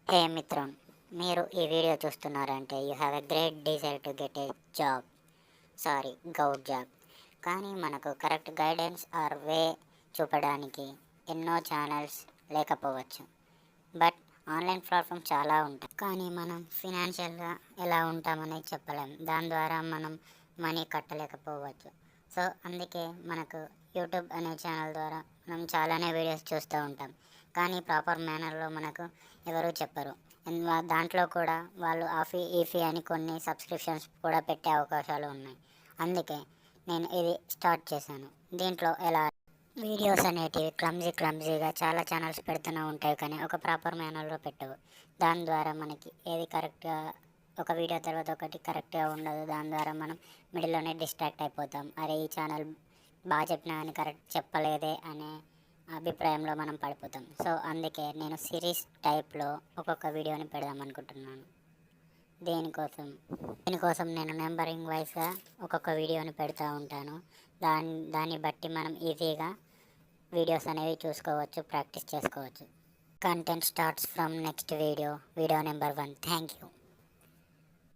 హే మిత్రం, మీరు ఈ వీడియో చూస్తున్నారంటే you have a great desire to get a job, sorry govt job. కానీ మనకు కరెక్ట్ గైడెన్స్ ఆర్ వే చూపడానికి ఎన్నో ఛానల్స్ లేకపోవచ్చు. బట్ ఆన్లైన్ ప్లాట్ఫామ్ చాలా ఉంటాయి, కానీ మనం ఫినాన్షియల్గా ఎలా ఉంటామనేది చెప్పలేం. దాని ద్వారా మనం మనీ కట్టలేకపోవచ్చు. సో అందుకే మనకు యూట్యూబ్ అనే ఛానల్ ద్వారా మనం చాలానే వీడియోస్ చూస్తూ ఉంటాం, కానీ ప్రాపర్ మేనర్లో మనకు ఎవరు చెప్పరు. దాంట్లో కూడా వాళ్ళు ఆ ఫీ ఈ ఫీ అని కొన్ని సబ్స్క్రిప్షన్స్ కూడా పెట్టే అవకాశాలు ఉన్నాయి. అందుకే నేను ఇది స్టార్ట్ చేశాను. దీంట్లో ఎలా వీడియోస్ అనేటివి క్లమ్జీగా చాలా ఛానల్స్ పెడుతూనే ఉంటాయి, కానీ ఒక ప్రాపర్ మేనర్లో పెట్టవు. దాని ద్వారా మనకి ఏది కరెక్ట్గా ఒక వీడియో తర్వాత ఒకటి కరెక్ట్గా ఉండదు. దాని ద్వారా మనం మిడిల్లోనే డిస్ట్రాక్ట్ అయిపోతాం. అరే ఈ ఛానల్ బాగా చెప్పినా కానీ కరెక్ట్ చెప్పలేదే అనే అభిప్రాయంలో మనం పడిపోతాం. సో అందుకే నేను సిరీస్ టైప్లో ఒక్కొక్క వీడియోని పెడదాం అనుకుంటున్నాను. దీనికోసం నేను నెంబరింగ్ వైజ్గా ఒక్కొక్క వీడియోని పెడతా ఉంటాను. దాన్ని బట్టి మనం ఈజీగా వీడియోస్ అనేవి చూసుకోవచ్చు, ప్రాక్టీస్ చేసుకోవచ్చు. Content starts from next video number 1. Thank you.